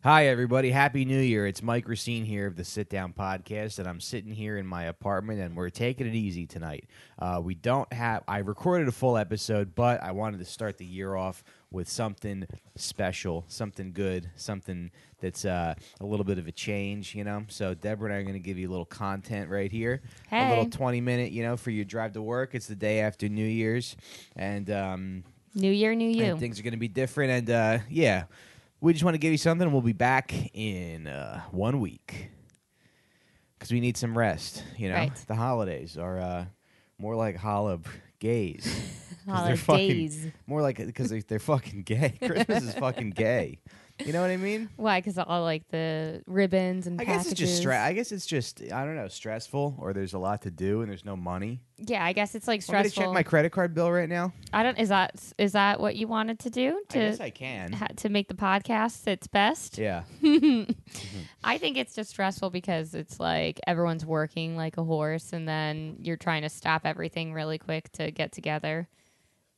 Hi, everybody. Happy New Year. It's Mike Recine here of the Sit Down Podcast, and I'm sitting here in my apartment, and we're taking it easy tonight. I recorded a full episode, but I wanted to start the year off with something special, something good, something that's a little bit of a change, you know? So Deborah and I are going to give you a little content right here. Hey. A little 20-minute, for your drive to work. It's the day after New Year's, and New year, new you. and things are going to be different, and yeah. We just want to give you something. We'll be back in 1 week because we need some rest. Right. The holidays are more like gays. Holidays. More like because they're fucking gay. Christmas is fucking gay. You know what I mean? Why? Because all like the ribbons and I guess it's just I don't know, stressful, or there's a lot to do and there's no money. Yeah, I guess it's like Want me to stressful. check my credit card bill right now? Is that what you wanted to do? I guess I can. To make the podcast its best? Yeah. I think it's just stressful because it's like everyone's working like a horse, and then you're trying to stop everything really quick to get together,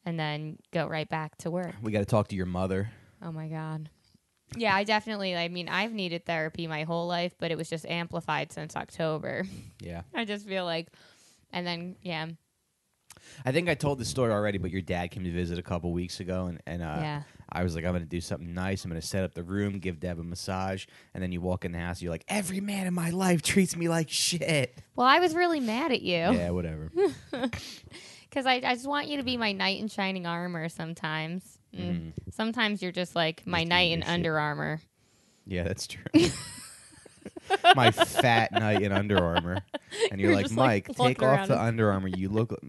and then go right back to work. We got to talk to your mother. Oh my God. Yeah, I've needed therapy my whole life, but it was just amplified since October. Yeah. I just feel like, and then, yeah. I think I told the story already, but your dad came to visit a couple weeks ago, and Yeah. I was like, I'm going to do something nice. I'm going to set up the room, give Deb a massage, and then you walk in the house, you're like, every man in my life treats me like shit. Well, I was really mad at you. Yeah, whatever. Because I just want you to be my knight in shining armor sometimes. Sometimes you're just like my Just knight doing in your Under Armour. Yeah, that's true. My fat knight in Under Armour. And you're like, just, Mike, like, take walking off around the in- Under Armour.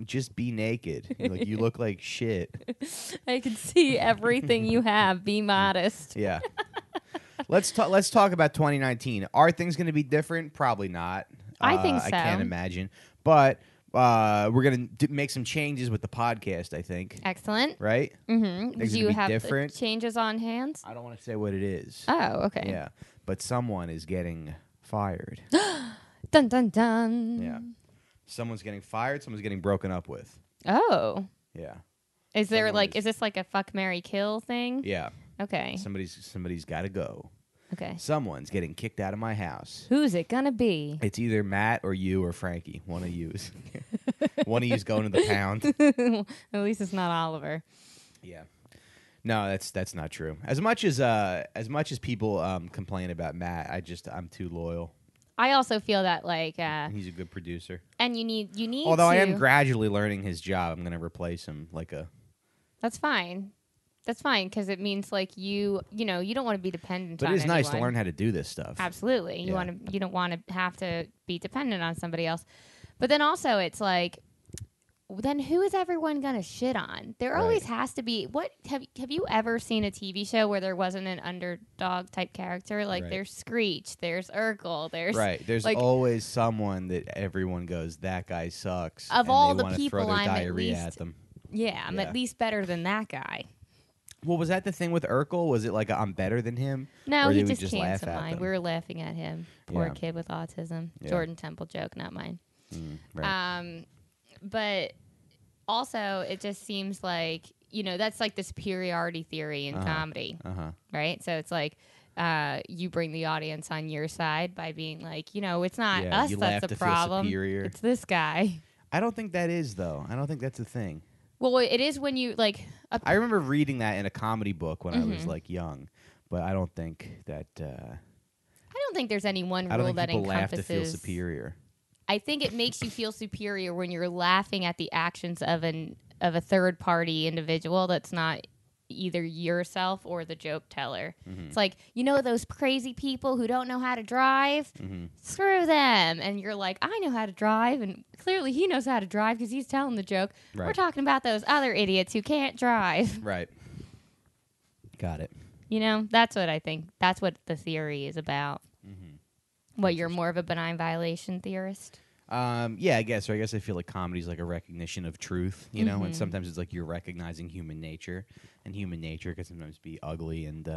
Just be naked. You look like shit. I can see everything you have. Be modest. Yeah. Let's talk about 2019. Are things going to be different? Probably not. I think so. I can't imagine. But we're going to make some changes with the podcast, I think. Excellent. Right? Mm-hmm. Things Do are you gonna be have different. changes on hand? I don't want to say what it is. Oh, okay. Yeah. But someone is getting fired. Dun, dun, dun. Yeah. Someone's getting fired. Someone's getting broken up with. Oh. Yeah. Is there Someone is this like a fuck, marry, kill thing? Yeah. Okay. Somebody's got to go. Okay. Someone's getting kicked out of my house. Who's it gonna be? It's either Matt or you or Frankie. One of you's. One of you's going to the pound. At least it's not Oliver. Yeah. No, that's not true. As much as people complain about Matt, I'm too loyal. I also feel that He's a good producer. and you need Although to, I am gradually learning his job, I'm going to replace him That's fine. That's fine because it means you don't want to be dependent But on it is nice to anyone. learn how to do this stuff. Absolutely. Yeah. You don't want to have to be dependent on somebody else. But then also it's like, then who is everyone gonna shit on? There Right. always has to be. What have you ever seen a TV show where there wasn't an underdog type character? Like Right. there's Screech, there's Urkel, there's Right. There's like, always someone that everyone goes, that guy sucks. Of and all they the wanna people, throw their I'm at diarrhea least- at them. yeah, I'm Yeah. at least better than that guy. Well, was that the thing with Urkel? Was it like I'm better than him? No, Or he did we just just can't laugh some at mine. them? We were laughing at him. Poor Yeah. kid with autism. Yeah. Jordan Temple joke, not mine. Right. But also, it just seems like, that's like the superiority theory in comedy, right? So it's like you bring the audience on your side by being like, it's not Yeah, us you laugh that's the to feel problem. superior. It's this guy. I don't think that is, though. I don't think that's a thing. Well, it is when you, I remember reading that in a comedy book when I was Mm-hmm. young, but I don't think that. I don't think there's any one I don't rule think that people laugh encompasses. to feel superior. I think it makes you feel superior when you're laughing at the actions of a third party individual that's not either yourself or the joke teller. Mm-hmm. It's like, those crazy people who don't know how to drive, Mm-hmm. screw them. And you're like, I know how to drive, and clearly he knows how to drive because he's telling the joke. Right. We're talking about those other idiots who can't drive. Right. Got it. That's what I think. That's what the theory is about. Mm-hmm. What, you're more of a benign violation theorist? Yeah, I guess. Or I guess I feel like comedy is like a recognition of truth, and Mm-hmm. sometimes it's like you're recognizing human nature, and human nature can sometimes be ugly and,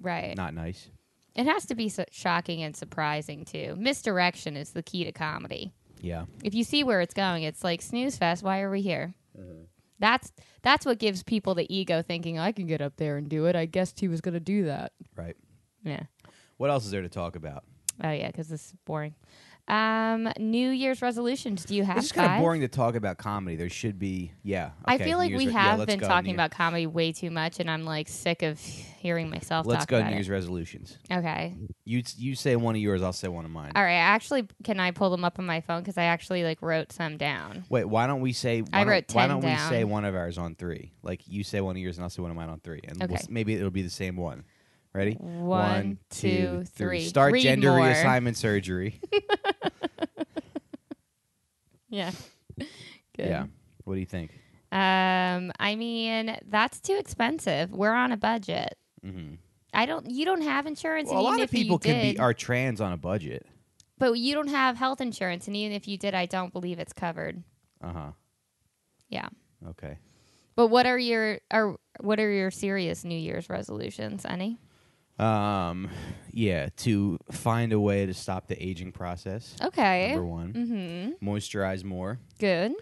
Right. not nice. It has to be shocking and surprising, too. Misdirection is the key to comedy. Yeah. If you see where it's going, it's like, snooze fest, why are we here? Mm-hmm. That's what gives people the ego thinking, I can get up there and do it. I guessed he was going to do that. Right. Yeah. What else is there to talk about? Oh, yeah, because this is boring. New Year's resolutions. Do you have It's just kind of boring to talk about comedy. There should be, okay, I feel like we have been talking Year's. about comedy way too much, and I'm like sick of hearing myself Let's talk go about New it. Year's resolutions. Okay. You say one of yours, I'll say one of mine. All right. Can I pull them up on my phone? Because I actually like wrote some down. Wait, why don't we say? I wrote 10 Why don't we down. say one of ours on 3? Like you say one of yours and I'll say one of mine on 3, and Okay. maybe it'll be the same one. Ready? 1, 2, 3. Start Read gender more. reassignment surgery. Yeah. Good. Yeah. What do you think? I mean, that's too expensive. We're on a budget. Mm-hmm. You don't have insurance. Well, and a even lot of if you people did, are trans on a budget. but you don't have health insurance, and even if you did, I don't believe it's covered. Uh-huh. Yeah. Okay. But what are your serious New Year's resolutions, any? Yeah, to find a way to stop the aging process. Okay. Number 1. Mm-hmm. Moisturize more. Good.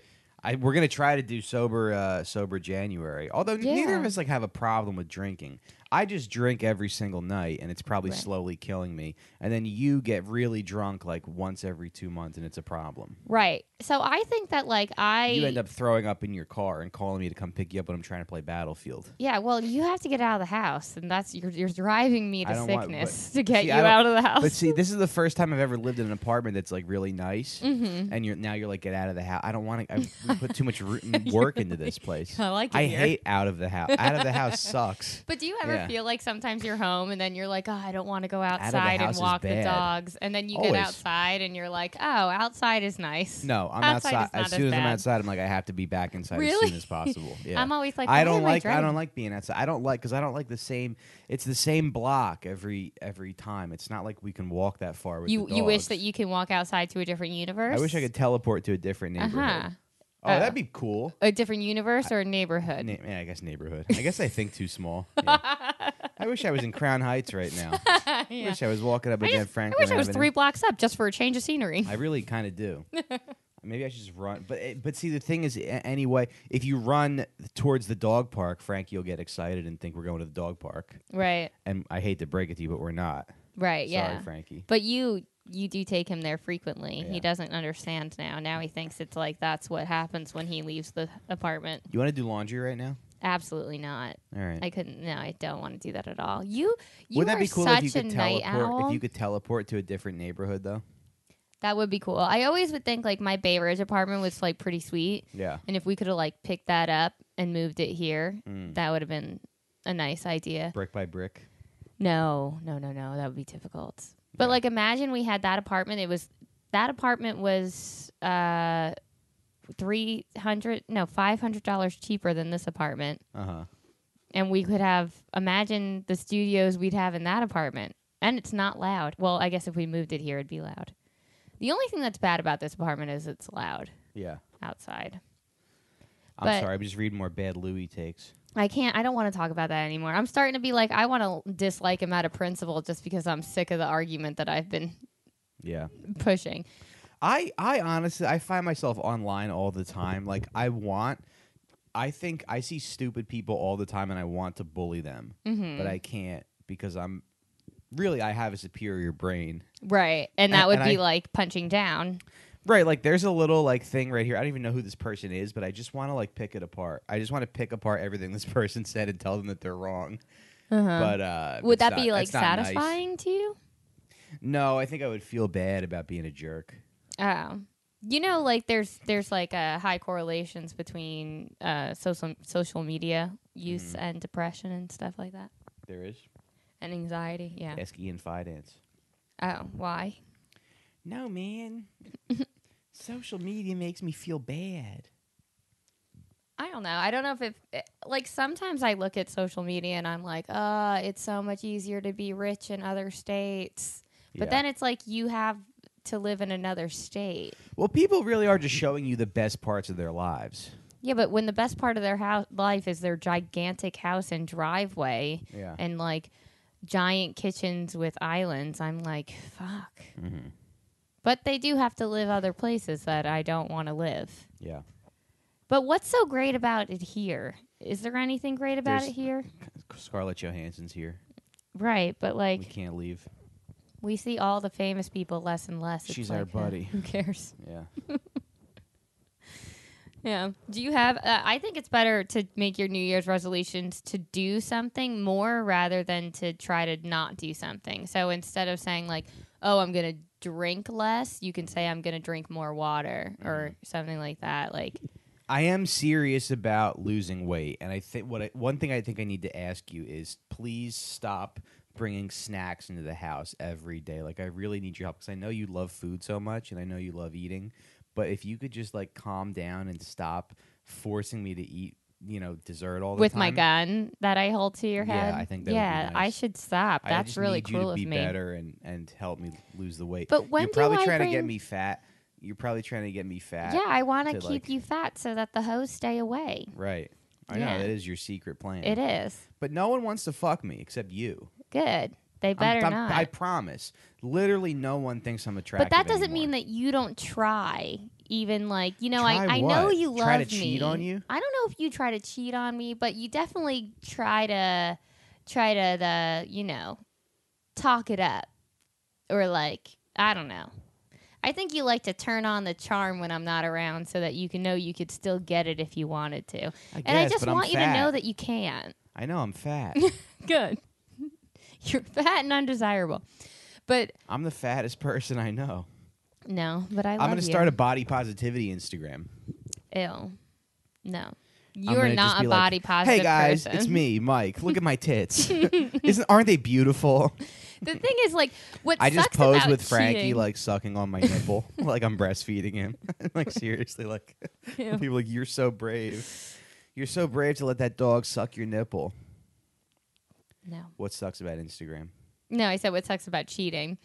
We're gonna try to do sober January. Although neither of Yeah. us have a problem with drinking. I just drink every single night, and it's probably Right. slowly killing me. And then you get really drunk like once every 2 months, and it's a problem. Right. So I think that You end up throwing up in your car and calling me to come pick you up when I'm trying to play Battlefield. Yeah, well, you have to get out of the house, and that's you're driving me I to don't want- sickness but- to get see, you I don't- out of the house. But see, this is the first time I've ever lived in an apartment that's like really nice, Mm-hmm. and you're like, get out of the house. I don't want to. We put too much work into this place. I like it I here. hate out of the house. Out of the house sucks. But do you ever Yeah. feel like sometimes you're home and then you're like, oh, I don't want to go of the outside and house is walk the bad. dogs, and then you get Always. outside and you're like, oh, outside is nice. No, I'm Outside outside. is not As soon as as I'm bad. outside, I'm like, I have to be back inside Really? as soon as possible. Yeah. I'm always like, I why don't am like. I driving? don't like being outside. I don't like the same. It's the same block every time. It's not like we can walk that far with the You wish dogs. that you can walk outside to a different universe. I wish I could teleport to a different neighborhood. Uh-huh. Oh, that'd be cool. A different universe or a neighborhood. Yeah, I guess neighborhood. I guess I think too small. Yeah. I wish I was in Crown Heights right now. I Yeah. wish I was walking up against I Franklin wish I was Avenue. 3 blocks up just for a change of scenery. I really kind of do. Maybe I should just run. But see, the thing is, anyway, if you run towards the dog park, Frankie will get excited and think we're going to the dog park. Right. And I hate to break it to you, but we're not. Right. Yeah. Sorry, Frankie. But you do take him there frequently. Yeah. He doesn't understand now. Now he thinks it's like that's what happens when he leaves the apartment. You want to do laundry right now? Absolutely not. All right. I couldn't. No, I don't want to do that at all. You Would that are be cool such if you a could night teleport? owl. If you could teleport to a different neighborhood, though. That would be cool. I always would think like my Bay Ridge apartment was like pretty sweet, Yeah. and if we could have like picked that up and moved it here, Mm. that would have been a nice idea. Brick by brick. No, that would be difficult. But Yeah. like, imagine we had that apartment. That apartment was $500 cheaper than this apartment, Uh-huh. and we could have imagine the studios we'd have in that apartment. And it's not loud. Well, I guess if we moved it here, it'd be loud. The only thing that's bad about this apartment is it's loud Yeah. outside. I'm But- sorry. I'm just reading more bad Louis takes. I don't want to talk about that anymore. I'm starting to be like, I want to dislike him out of principle just because I'm sick of the argument that I've been Yeah. pushing. I honestly, I find myself online all the time. Like, I think I see stupid people all the time and I want to bully them, Mm-hmm. but I can't because I have a superior brain. Right. And that would and be I- like punching down. Right, like there's a little like thing right here. I don't even know who this person is, but I just want to like pick it apart. I just want to pick apart everything this person said and tell them that they're wrong. But Would it's that not- be like that's not nice. satisfying to you? No, I think I would feel bad about being a jerk. Oh. You know, like there's like high correlations between social media use Mm-hmm. and depression and stuff like that. There is. And anxiety. Yeah. Ask Ian Fidance. Oh, why? No, man. Social media makes me feel bad. I don't know. I don't know if like sometimes I look at social media and I'm like, it's so much easier to be rich in other states. But then it's like you have to live in another state. Well, people really are just showing you the best parts of their lives. Yeah, but when the best part of their life is their gigantic house and driveway Yeah. and like giant kitchens with islands, I'm like, fuck. Mm-hmm. But they do have to live other places that I don't want to live. Yeah. But what's so great about it here? Is there anything great about There's- it here? Scarlett Johansson's here. Right, but like We can't leave. we see all the famous people less and less. She's It's our like, buddy. Who cares? Yeah. Yeah. Do you have? I think it's better to make your New Year's resolutions to do something more rather than to try to not do something. So instead of saying like, "Oh, I'm gonna drink less," you can say, "I'm gonna drink more water" or something like that. Like, I am serious about losing weight, and I think one thing I think I need to ask you is please stop bringing snacks into the house every day. Like, I really need your help because I know you love food so much, and I know you love eating. But if you could just like calm down and stop forcing me to eat, dessert all the with time. my gun that I hold to your head. Yeah, I think that would be nice. I should stop. I That's just really need you cruel to be of me. better and help me lose the weight. But when you're probably do I trying bring... to get me fat. You're probably trying to get me fat. Yeah, I want to keep like... you fat so that the hoes stay away. Right. I know that is your secret plan. It is. But no one wants to fuck me except you. Good. They better not. I promise. Literally, no one thinks I'm attractive. But that doesn't anymore. mean that you don't try. Even like, Try I what? know you love me. Try to cheat on you? I don't know if you try to cheat on me, but you definitely try to talk it up. Or like, I don't know. I think you like to turn on the charm when I'm not around so that you can know you could still get it if you wanted to. I just want you to know that you can. I know I'm fat. Good. You're fat and undesirable. But I'm the fattest person I know. No, but I'm going to start a body positivity Instagram. Ew. No. You're not a body positive Hey guys, person. it's me, Mike. Look at my tits. Aren't they beautiful? The thing is, like, what I just sucks pose about with Frankie, cheating, like sucking on my nipple, like I'm breastfeeding him. Like seriously, like people are like, "You're so brave. You're so brave to let that dog suck your nipple." No. What sucks about Instagram? No, I said what sucks about cheating.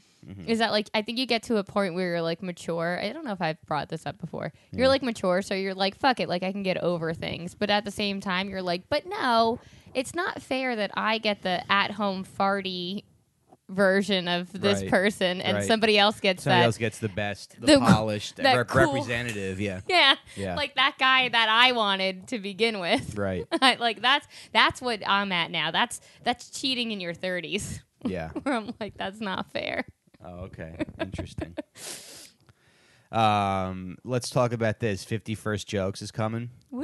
Is that like I think you get to a point where you're like mature. I don't know if I've brought this up before. You're like mature, so you're like, fuck it, like I can get over things. But at the same time, you're like, but no, it's not fair that I get the at-home farty version of this person and somebody else gets the best, the polished, cool representative. Yeah. Yeah, like that guy that I wanted to begin with. Right. Like that's what I'm at now. That's cheating in your 30s. Yeah. Where I'm like, that's not fair. Oh, okay. Interesting. Let's talk about this. 50 First Jokes is coming. Woo!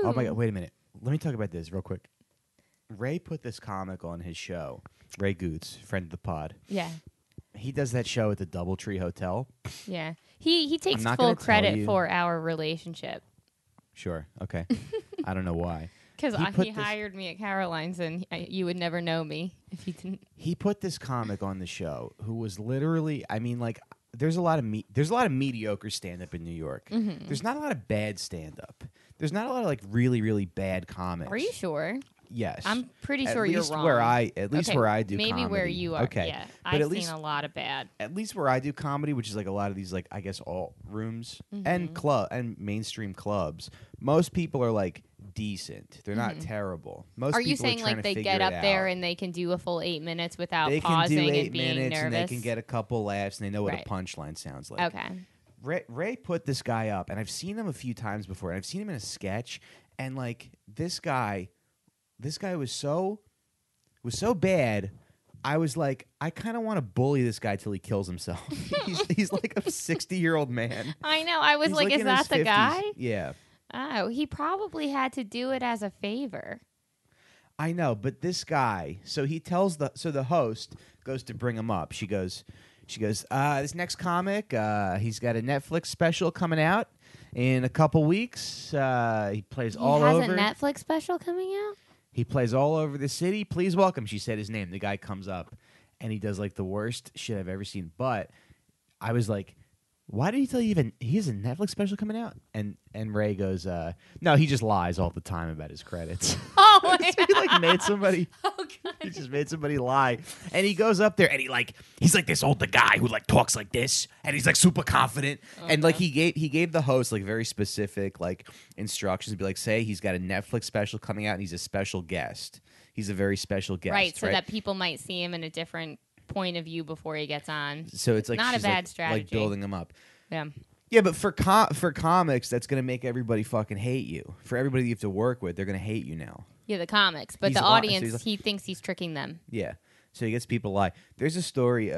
Oh my God! Wait a minute. Let me talk about this real quick. Ray put this comic on his show. Ray Goots, friend of the pod. Yeah. He does that show at the DoubleTree Hotel. Yeah. He takes full credit for our relationship. Sure. Okay. I don't know why. Because he hired me at Caroline's, and you would never know me if you didn't. He put this comic on the show who was literally, I mean, like, there's a lot of mediocre stand-up in New York. Mm-hmm. There's not a lot of bad stand-up. There's not a lot of like really, really bad comics. Are you sure? Yes. I'm pretty sure you're wrong. At least where I do maybe comedy. Where you are. Okay. Yeah. But I've seen a lot of bad. At least where I do comedy, which is like a lot of these like I guess alt rooms and mainstream clubs, most people are like decent. They're not terrible. Most are you people saying like they get up there and they can do a full 8 minutes without pausing and being nervous? And they can get a couple laughs and they know what a punchline sounds like. Okay. Ray put this guy up, and I've seen him a few times before, and I've seen him in a sketch, and like this guy was so bad. I was like, I kind of want to bully this guy till he kills himself. he's like a 60-year-old man. I know. I was like, is that the 50s. Guy? Yeah. Oh, he probably had to do it as a favor. I know, but this guy, so he tells the host goes to bring him up. She goes, this next comic, he's got a Netflix special coming out in a couple weeks. He plays all over. He has a Netflix special coming out? He plays all over the city. Please welcome, she said his name. The guy comes up, and he does like the worst shit I've ever seen. But I was like, why did he tell you he has a Netflix special coming out? And Ray goes, no, he just lies all the time about his credits. Oh, my God. He like made somebody. Oh, God. He just made somebody lie. And he goes up there and he's like this older guy who like talks like this, and he's like super confident. Okay. And like he gave the host like very specific like instructions, be like, say he's got a Netflix special coming out and he's a special guest. He's a very special guest. Right, so that people might see him in a different point of view before he gets on. So it's like not a bad strategy. Like building him up. Yeah. Yeah, but for comics, that's gonna make everybody fucking hate you. For everybody you have to work with, they're gonna hate you now. Yeah, the comics, but the audience, he thinks he's tricking them. Yeah, So he gets people to lie. There's a story.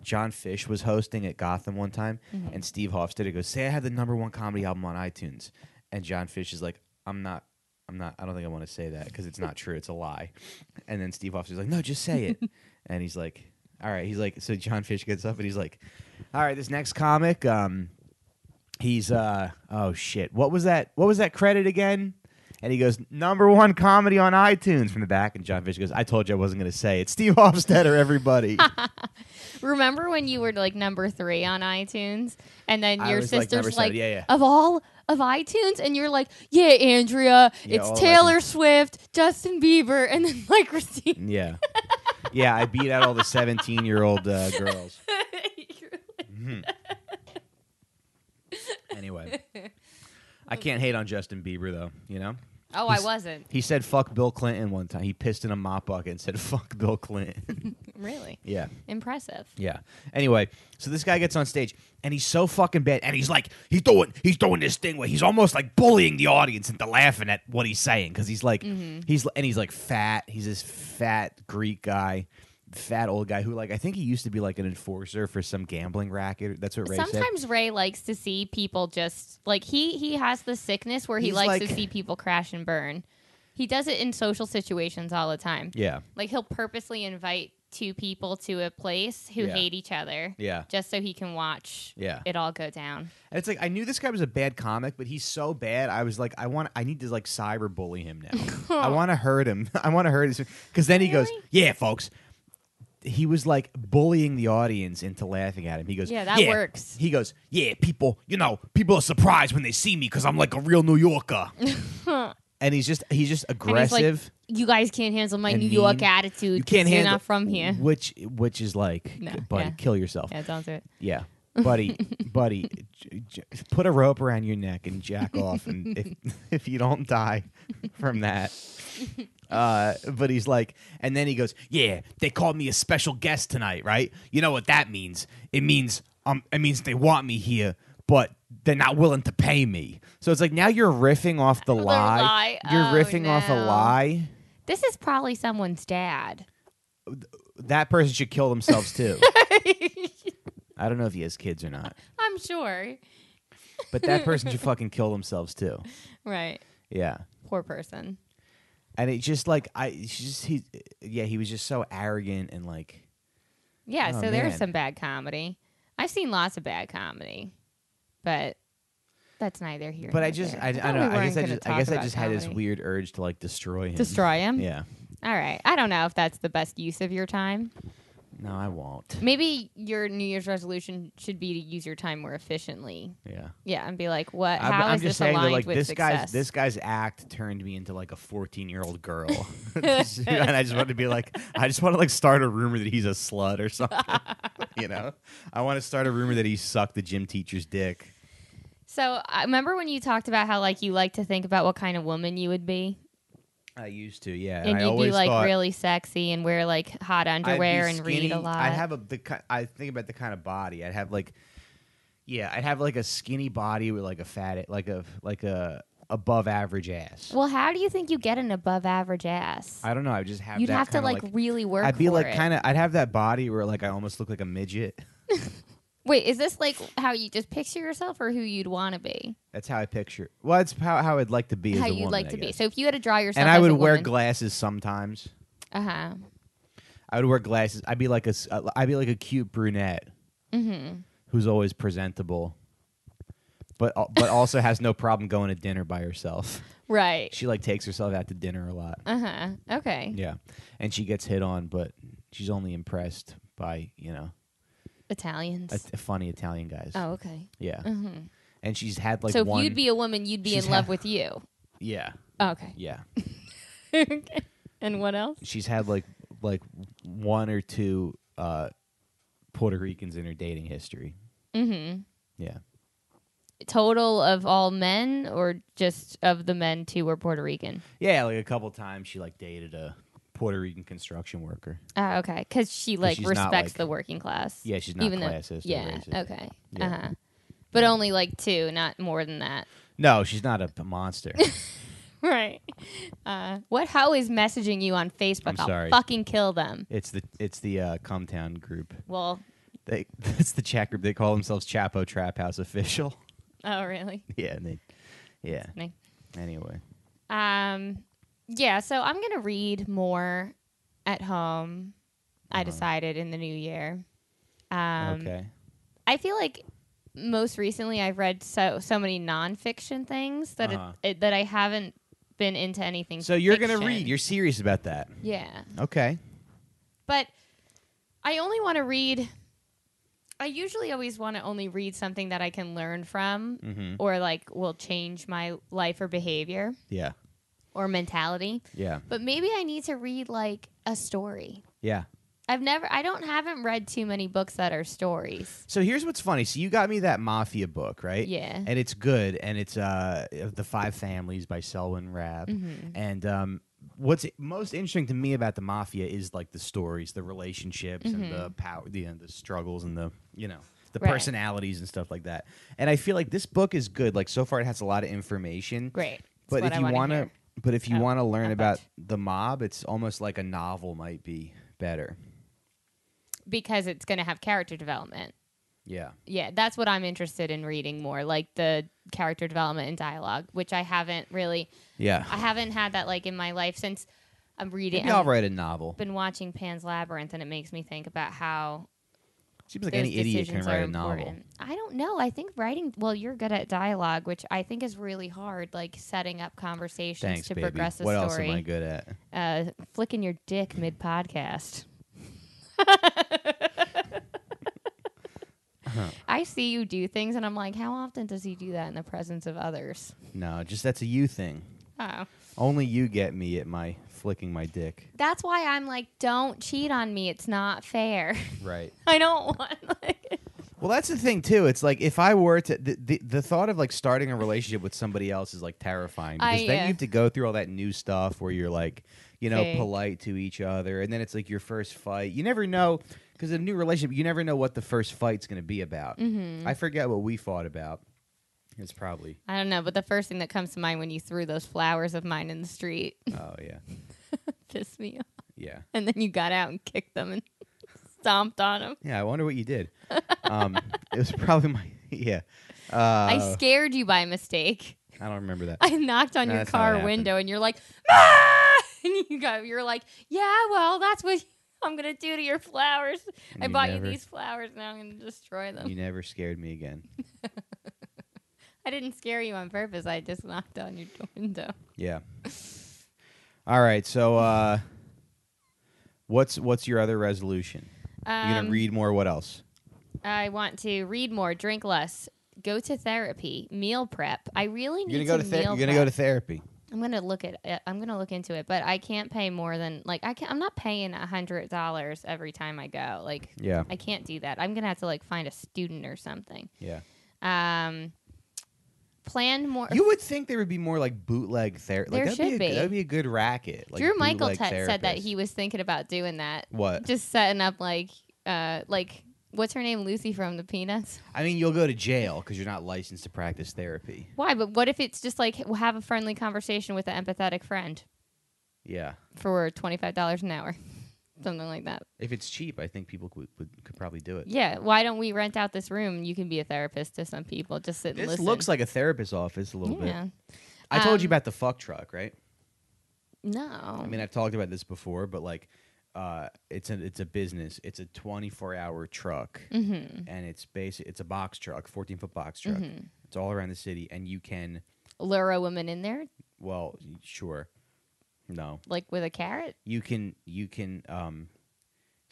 John Fish was hosting at Gotham one time, and Steve Hofstetter goes, "Say I had the #1 comedy album on iTunes," and John Fish is like, "I'm not. I don't think I want to say that because it's not true. It's a lie." And then Steve Hofstetter's like, "No, just say it." And he's like, "All right." He's like, so John Fish gets up and he's like, "All right, this next comic, he's oh shit, what was that credit again?" And he goes, #1 comedy on iTunes from the back. And John Fish goes, "I told you I wasn't going to say it. Steve Hofstetter, everybody." Remember when you were like #3 on iTunes, and then your sister's like, yeah. of all of iTunes, and you're like, "Yeah, Andrea, it's Taylor Swift, Justin Bieber, and then like Recine." Yeah, yeah. I beat out all the 17-year-old girls. Anyway, I can't hate on Justin Bieber though. You know. Oh, I wasn't. He said "fuck Bill Clinton" one time. He pissed in a mop bucket and said "fuck Bill Clinton." Really? Yeah. Impressive. Yeah. Anyway, so this guy gets on stage and he's so fucking bad, and he's doing this thing where he's almost like bullying the audience into laughing at what he's saying because he's like he's like fat. He's this fat Greek guy. Fat old guy who, like, I think he used to be like an enforcer for some gambling racket. That's what Ray said. Sometimes Ray likes to see people just like he has the sickness where he likes to see people crash and burn. He does it in social situations all the time. Yeah, like he'll purposely invite two people to a place who hate each other. Yeah, just so he can watch. It all go down. And it's like I knew this guy was a bad comic, but he's so bad. I was like, I need to like cyberbully him now. I want to hurt him. I want to hurt him because then he goes, "Yeah, folks." He was like bullying the audience into laughing at him. He goes, "Yeah, that works." He goes, "Yeah, people are surprised when they see me because I'm like a real New Yorker." And he's just aggressive. Like, "You guys can't handle my New York attitude. You can't handle. You're not from here." Which is like, buddy, kill yourself. Yeah, don't do it. Yeah, buddy, put a rope around your neck and jack off, and if you don't die from that. But he's like, and then he goes, "Yeah, they called me a special guest tonight, right? You know what that means? It means they want me here, but they're not willing to pay me." So it's like now you're riffing off the lie. You're riffing off a lie. This is probably someone's dad. That person should kill themselves too. I don't know if he has kids or not. I'm sure. But that person should fucking kill themselves too. Right. Yeah. Poor person. And it just like he was just so arrogant and like. Yeah, so there's some bad comedy. I've seen lots of bad comedy, but that's neither here. But nor I just there. I don't know. I guess I just had this comedy. weird urge to like destroy him. Destroy him? Yeah. All right. I don't know if that's the best use of your time. No, I won't. Maybe your New Year's resolution should be to use your time more efficiently. Yeah. Yeah, and be like, what? I'm is just this saying aligned that, like, with success? this guy's act turned me into like a 14-year-old girl, and I just want to be like, I just want to like start a rumor that he's a slut or something. You know, I want to start a rumor that he sucked the gym teacher's dick. So I remember when you talked about how like you like to think about what kind of woman you would be. I used to, yeah. And I you'd always be like thought really sexy and wear like hot underwear and skinny. read a lot. I'd have I think about the kind of body. I'd have like a skinny body with like a fat, like a above average ass. Well, how do you think you get an above average ass? I don't know. I just have. You'd that have to like really work. I'd be for like it. I'd have that body where like I almost look like a midget. Wait, is this like how you just picture yourself, or who you'd want to be? That's how I picture. Well, it's how I'd like to be. How as a you'd woman, like I to be. guess. So if you had to draw yourself, and I as would a wear woman, glasses sometimes. I would wear glasses. I'd be like a cute brunette who's always presentable, but also has no problem going to dinner by herself. Right. She like takes herself out to dinner a lot. Okay. Yeah, and she gets hit on, but she's only impressed by Italians. funny Italian guys. Oh, okay. Yeah. And she's had like so one. if you'd be a woman, you'd be in love with you. Yeah. Oh, okay. Yeah. Okay. And what else? She's had like one or two Puerto Ricans in her dating history. Yeah. Total of all men, or just of the men two were Puerto Rican? Yeah, like a couple times she like dated a Puerto Rican construction worker. Oh, okay. Because she like she's respects not, like, the working class. Yeah, she's not classist. Yeah. Or racist. Okay. Yeah. But only like two, not more than that. No, she's not a monster. Right. What hoe is messaging you on Facebook? I'm sorry. I'll fucking kill them. It's the Cumtown group. Well, It's the chat group. They call themselves Chapo Trap House Official. oh really? Yeah, yeah. Funny. Anyway. Yeah, so I'm going to read more at home. I decided in the new year. Okay. I feel like most recently I've read so many nonfiction things that that I haven't been into anything. So you're going to read. You're serious about that. Yeah. Okay. But I only want to read. I usually always want to only read something that I can learn from or like will change my life or behavior. Yeah. Or mentality. Yeah. But maybe I need to read like a story. Yeah. haven't read too many books that are stories. So here's what's funny. So you got me that Mafia book, right? Yeah. And it's good. And it's The Five Families by Selwyn Rabb. And what's most interesting to me about the Mafia is like the stories, the relationships, and the power, the struggles, and the personalities and stuff like that. And I feel like this book is good. Like so far, it has a lot of information. Great. But if you want to, learn about bet. the mob, it's almost like a novel might be better. Because it's going to have character development. Yeah. Yeah, that's what I'm interested in reading more, like the character development and dialogue, which I haven't really. Yeah. I haven't had that like in my life since I'm reading. Maybe I'll write a novel. Been watching Pan's Labyrinth, and it makes me think about how. Seems like any idiot can write a novel. I don't know. I think writing. Well, you're good at dialogue, which I think is really hard. Like setting up conversations to progress a what story. What else am I good at? Flicking your dick mid podcast. I see you do things, and I'm like, how often does he do that in the presence of others? No, just that's a you thing. Oh. Only you get me at my flicking my dick. That's why I'm like, don't cheat on me. It's not fair. Right. I don't want. Well, that's the thing too. It's like if I were to, the thought of like starting a relationship with somebody else is like terrifying because then you have to go through all that new stuff where you're like, Fake. polite to each other, and then it's like your first fight. You never know because in a new relationship, you never know what the first fight's going to be about. I forget what we fought about. It's probably I don't know, but the first thing that comes to mind when you threw those flowers of mine in the street. Oh yeah. Pissed me off. Yeah. And then you got out and kicked them and stomped on them. Yeah, I wonder what you did. It was probably I scared you by mistake. I don't remember that. I knocked on your that's car not what window and you're like, ah! And you're like, yeah, well, that's what I'm going to do to your flowers. And I bought you these flowers, now I'm going to destroy them. You never scared me again. I didn't scare you on purpose. I just knocked on your window. Yeah. All right. So, what's your other resolution? You're gonna read more. What else? I want to read more, drink less, go to therapy, meal prep. I really need to meal prep. You're gonna go to therapy. I'm gonna look into it, but I can't pay more than I'm not paying $100 every time I go. I can't do that. I'm gonna have to find a student or something. Yeah. Plan more. You would think there would be more bootleg therapy. There should be. That'd be a good racket. Drew Michael said that he was thinking about doing that. What? Just setting up what's her name, Lucy from the Peanuts? I mean, you'll go to jail because you're not licensed to practice therapy. Why? But what if it's just have a friendly conversation with an empathetic friend? Yeah. For $25 an hour. Something like that. If it's cheap, I think people could probably do it. Yeah. Why don't we rent out this room? You can be a therapist to some people. Just sit and listen. This looks like a therapist's office a little bit. Yeah. I told you about the fuck truck, right? No. I mean, I've talked about this before, but it's a business. It's a 24-hour truck, and it's a box truck, 14-foot box truck. It's all around the city, and you can lure a woman in there. Well, sure. No. With a carrot? You can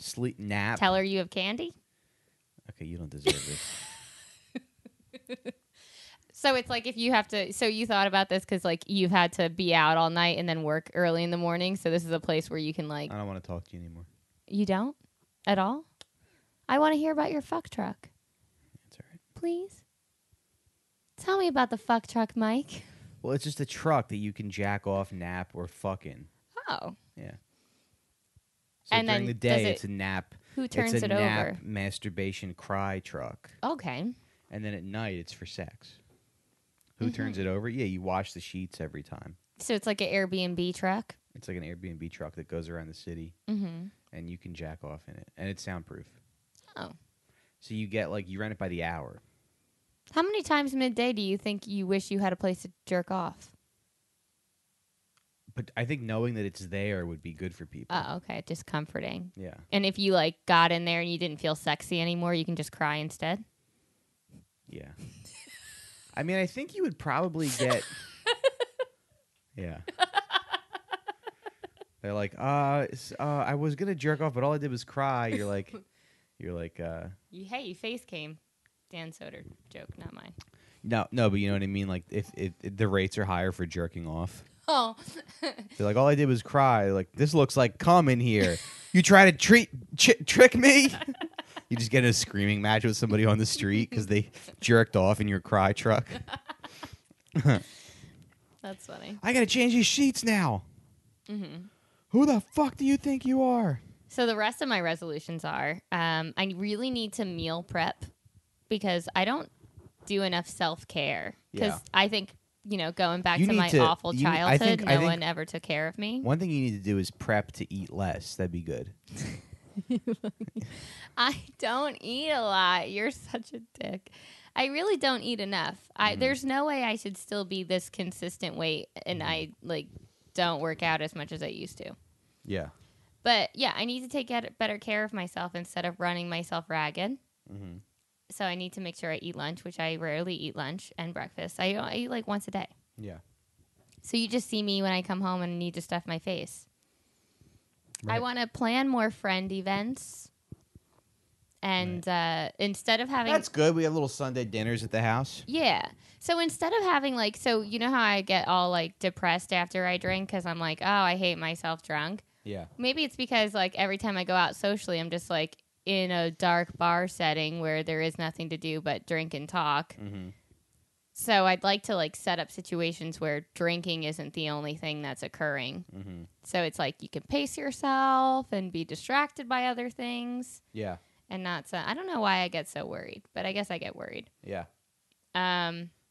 sleep, nap. Tell her you have candy? Okay, you don't deserve this. So it's if you have to. So you thought about this because you've had to be out all night and then work early in the morning. So this is a place where you can I don't want to talk to you anymore. You don't? At all? I want to hear about your fuck truck. That's all right. Please? Tell me about the fuck truck, Mike. Well, it's just a truck that you can jack off, nap, or fuck in. Oh. Yeah. So and during then the day, it's a nap. Who turns it's a it nap, over? Masturbation, cry truck. Okay. And then at night, it's for sex. Who turns it over? Yeah, you wash the sheets every time. So it's like an Airbnb truck? It's like an Airbnb truck that goes around the city, and you can jack off in it, and it's soundproof. Oh. So you get you rent it by the hour. How many times midday do you think you wish you had a place to jerk off? But I think knowing that it's there would be good for people. Oh, okay. Just comforting. Yeah. And if you got in there and you didn't feel sexy anymore, you can just cry instead? Yeah. I mean, I think you would probably get... Yeah. They're like, I was going to jerk off, but all I did was cry. You're like... Hey, you face came. Dan Soder joke, not mine. No, but you know what I mean? Like, if the rates are higher for jerking off. Oh. They're like, all I did was cry. They're like, this looks like cum in here. You try to trick me? You just get in a screaming match with somebody on the street because they jerked off in your cry truck. That's funny. I got to change these sheets now. Mm-hmm. Who the fuck do you think you are? So the rest of my resolutions are, I really need to meal prep because I don't do enough self-care. Because I think, going back to my awful childhood, no one ever took care of me. One thing you need to do is prep to eat less. That'd be good. I don't eat a lot. You're such a dick. I really don't eat enough. There's no way I should still be this consistent weight, and I don't work out as much as I used to. Yeah. But yeah, I need to take better care of myself instead of running myself ragged. Mm-hmm. So I need to make sure I eat lunch, which I rarely eat lunch, and breakfast. I eat once a day. Yeah. So you just see me when I come home and need to stuff my face. Right. I want to plan more friend events. And instead of having... That's good. We have little Sunday dinners at the house. Yeah. So instead of having so you know how I get all depressed after I drink because I'm like, oh, I hate myself drunk. Yeah. Maybe it's because every time I go out socially, I'm just in a dark bar setting where there is nothing to do but drink and talk. Mm-hmm. So I'd like to set up situations where drinking isn't the only thing that's occurring. Mm-hmm. So it's you can pace yourself and be distracted by other things. Yeah. And not so. I don't know why I get so worried, but I guess I get worried. Yeah.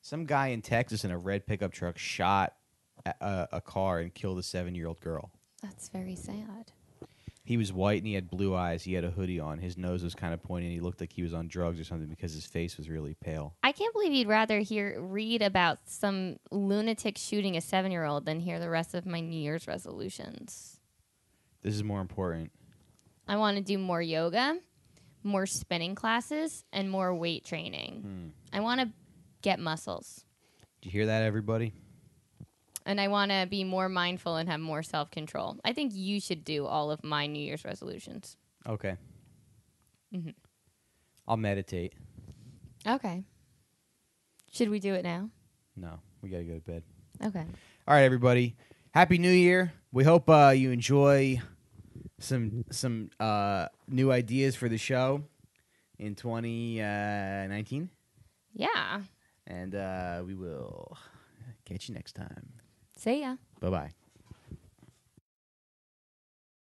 Some guy in Texas in a red pickup truck shot a car and killed a 7-year-old girl. That's very sad. He was white and he had blue eyes. He had a hoodie on. His nose was kind of pointy. He looked like he was on drugs or something because his face was really pale. I can't believe you'd rather read about some lunatic shooting a 7-year-old than hear the rest of my New Year's resolutions. This is more important. I want to do more yoga, more spinning classes, and more weight training. I want to get muscles. Did you hear that, everybody? And I want to be more mindful and have more self-control. I think you should do all of my New Year's resolutions. Okay. Mm-hmm. I'll meditate. Okay. Should we do it now? No, we got to go to bed. Okay. All right, everybody. Happy New Year. We hope you enjoy some new ideas for the show in 2019. Yeah. And we will catch you next time. See ya. Bye-bye.